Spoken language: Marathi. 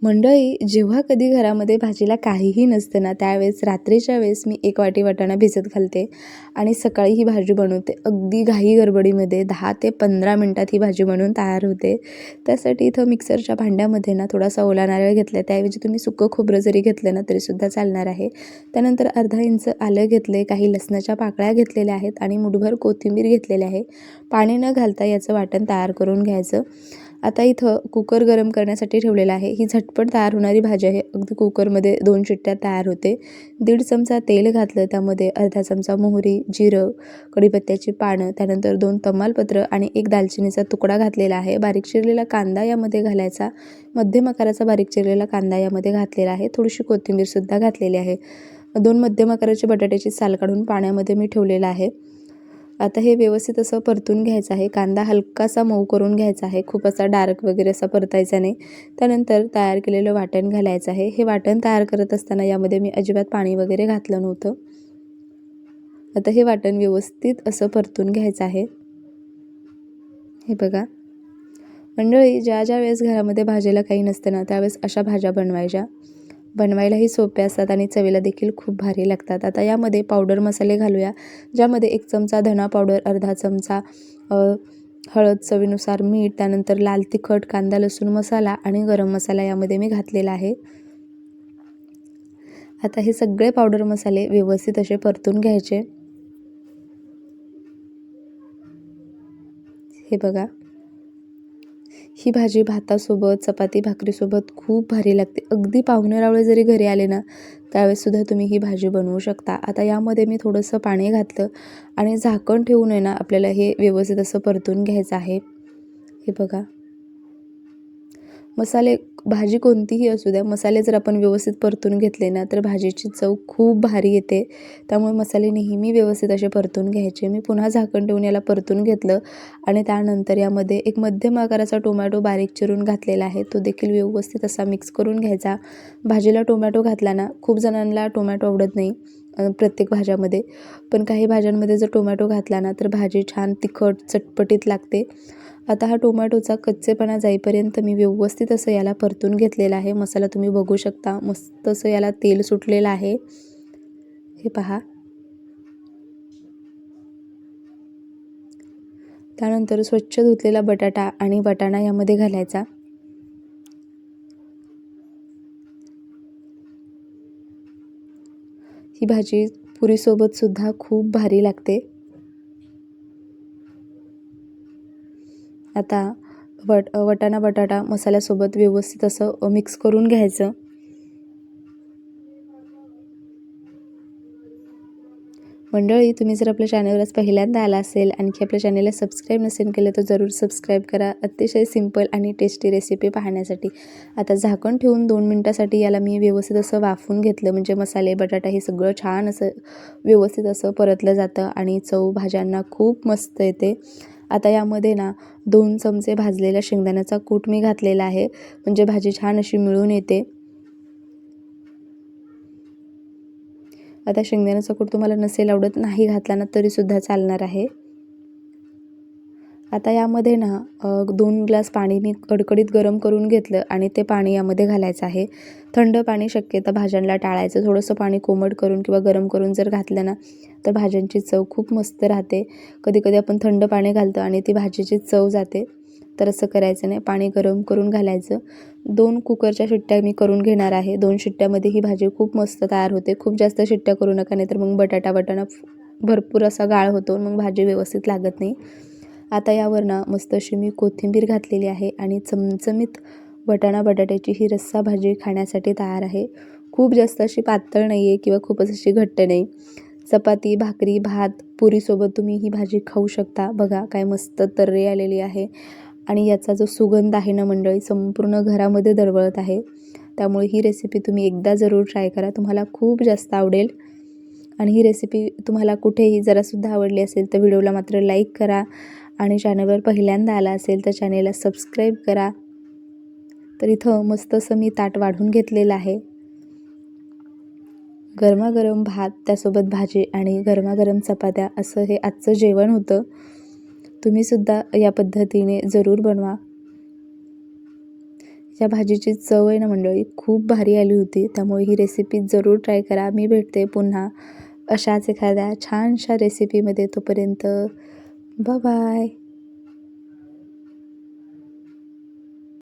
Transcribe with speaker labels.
Speaker 1: मंडळी, जेव्हा कधी घरामध्ये भाजीला काहीही नसतं ना, त्यावेळेस रात्रीच्या वेळेस मी 1 वाटी वाटाणा भिजत घालते आणि सकाळी ही भाजी बनवते. अगदी घाई गडबडीमध्ये 10 ते 15 मिनिटात ही भाजी बनवून तयार होते. त्यासाठी इथं मिक्सरच्या भांड्यामध्ये ना थोडासा ओला नारळ घेतला आहे. त्याऐवजी तुम्ही सुकं खोबरं जरी घेतलं ना तरीसुद्धा चालणार आहे. त्यानंतर अर्धा इंच आलं घेतले, काही लसणाच्या पाकळ्या घेतलेल्या आहेत आणि मुठभर कोथिंबीर घेतलेली आहे. पाणी न घालता याचं वाटण तयार करून घ्यायचं. आता इथं कुकर गरम करण्यासाठी ठेवलेला आहे. ही झटपट तयार होणारी भाजी आहे. अगदी कुकरमध्ये 2 शिट्ट्यात तयार होते. 1.5 चमचा तेल घातलं, त्यामध्ये अर्धा चमचा मोहरी, जिरं, कढीपत्त्याची पानं, त्यानंतर 2 तमालपत्र आणि 1 दालचिनीचा तुकडा घातलेला आहे. बारीक चिरलेला कांदा यामध्ये घालायचा. मध्यम आकाराचा बारीक चिरलेला कांदा यामध्ये घातलेला आहे. थोडीशी कोथिंबीरसुद्धा घातलेली आहे. 2 मध्यम आकाराची बटाट्याची साल काढून पाण्यामध्ये मी ठेवलेला आहे. आता हे व्यवस्थित असं परतून घ्यायचं आहे. कांदा हलकासा मऊ करून घ्यायचा आहे. खूप असा डार्क वगैरे असा परतायचा नाही. त्यानंतर तयार केलेलं वाटण घालायचं आहे. हे वाटण तयार करत असताना यामध्ये मी अजिबात पाणी वगैरे घातलं नव्हतं. आता हे वाटण व्यवस्थित असं परतून घ्यायचं आहे. हे बघा मंडळी, ज्या वेळेस घरामध्ये भाजीला काही नसतं ना, त्यावेळेस अशा भाज्या बनवायच्या. बनवायलाही सोप्या असतात आणि चवीला देखील खूप भारी लागतात. आता यामध्ये पावडर मसाले घालूया, ज्यामध्ये 1 चमचा धना पावडर, अर्धा चमचा हळद, चवीनुसार मीठ, त्यानंतर लाल तिखट, कांदा लसूण मसाला आणि गरम मसाला यामध्ये मी घातलेला आहे. आता हे सगळे पावडर मसाले व्यवस्थित असे परतून घ्यायचे. हे बघा, ही भाजी भातासोबत, चपाती भाकरीसोबत खूप भारी लागते. अगदी पाहुणे-रावळे जरी घरी आले ना, त्यावेळेससुद्धा तुम्ही ही भाजी बनवू शकता. आता यामध्ये मी थोडंसं पाणी घातलं आणि झाकण ठेवून आहे ना, आपल्याला हे व्यवस्थित असं परतून घ्यायचं आहे. हे बघा, मसाले, भाजी कोणतीही असू द्या, मसाले जर आपण व्यवस्थित परतून घेतले ना, तर भाजीची चव खूप भारी येते. त्यामुळे मसाले नेहमी व्यवस्थित असे परतून घ्यायचे. मी पुन्हा झाकण ठेवून याला परतून घेतलं आणि त्यानंतर यामध्ये 1 मध्यम आकाराचा टोमॅटो बारीक चिरून घातलेला आहे. तो देखील व्यवस्थित असा मिक्स करून घ्यायचा. भाजीला टोमॅटो घातला ना, खूप जणांना टोमॅटो आवडत नाही प्रत्येक भाज्यामध्ये, पण काही भाज्यांमध्ये जर टोमॅटो घातला ना, तर भाजी छान तिखट, चटपटीत लागते. आता हा टोमॅटोचा कच्चेपणा जाईपर्यंत मी व्यवस्थित असं याला परतून घेतलेला आहे. मसाला तुम्ही बघू शकता, मस्त असं याला तेल सुटलेलं आहे. हे पहा. त्यानंतर स्वच्छ धुतलेला बटाटा आणि वाटाणा यामध्ये घालायचा. ही भाजी पुरीसोबत सुद्धा खूप भारी लागते. आता वाटाणा बटाटा मसाल्यासोबत व्यवस्थित असं मिक्स करून घ्यायचं. मंडळी, तुम्ही जर आपल्या चॅनलवर आज पहिल्यांदा आला असेल, आणखी आपल्या चॅनलला सबस्क्राईब नसेल केलं तर जरूर सबस्क्राईब करा, अतिशय सिंपल आणि टेस्टी रेसिपी पाहण्यासाठी. आता झाकण ठेवून 2 मिनटासाठी याला मी व्यवस्थित असं वाफवून घेतलं, म्हणजे मसाले, बटाटा हे सगळं छान असं व्यवस्थित असं परतलं जातं आणि चव भाज्यांना खूप मस्त येते. आता यामध्ये ना 2 चमचे भाजलेल्या शेंगदाण्याचा कूट मी घातलेला आहे, म्हणजे भाजी छान अशी मिळून येते. आता शेंगदाण्याचा कूट तुम्हाला नसेल आवडत, नाही घातला ना तरीसुद्धा चालणार आहे. आता यामध्ये ना 2 ग्लास पाणी मी कडकडीत गरम करून घेतलं आणि ते पाणी यामध्ये घालायचं आहे. थंड पाणी शक्यतो भाज्यांना टाळायचं. थोडंसं पाणी कोमट करून किंवा गरम करून जर घातलं ना, तर भाज्यांची चव खूप मस्त राहते. कधी-कधी आपण थंड पाणी घालतो आणि ती भाजीची चव जाते, तर असं करायचं नाही. पाणी गरम करून घालायचं. 2 कुकरच्या शिट्ट्या मी करून घेणार आहे. 2 शिट्ट्यामध्ये ही भाजी खूप मस्त तयार होते. खूप जास्त शिट्ट्या करू नका, नाहीतर मग वाटाणा भरपूर असा गाळ होतो, मग भाजी व्यवस्थित लागत नाही. आता यावर ना मस्त अशी मी कोथिंबीर घातलेली आहे आणि चमचमीत वाटाणा बटाट्याची ही रस्सा भाजी खाण्यासाठी तयार आहे. खूप जास्त अशी पातळ नाही आहे किंवा खूपच अशी घट्ट नाही. चपाती, भाकरी, भात, पुरीसोबत तुम्ही ही भाजी खाऊ शकता. बघा काय मस्त तर्री आलेली आहे आणि याचा जो सुगंध आहे ना मंडळी, संपूर्ण घरामध्ये दरवळत आहे. त्यामुळे ही रेसिपी तुम्ही एकदा जरूर ट्राय करा, तुम्हाला खूप जास्त आवडेल. आणि ही रेसिपी तुम्हाला कुठेही जरासुद्धा आवडली असेल तर व्हिडिओला मात्र लाईक करा आणि चॅनलवर पहिल्यांदा आला असेल तर चॅनलला सबस्क्राईब करा. तर इथं मस्त असं मी ताट वाढून घेतलेलं आहे. गरमागरम भात, त्यासोबत भाजी आणि गरमागरम चपात्या, असं हे आजचं जेवण होतं. तुम्हीसुद्धा या पद्धतीने जरूर बनवा. या भाजीची चव आहे ना मंडळी खूप भारी आली होती. त्यामुळे ही रेसिपी जरूर ट्राय करा. मी भेटते पुन्हा अशाच एखाद्या छानशा रेसिपीमध्ये. तोपर्यंत बाय.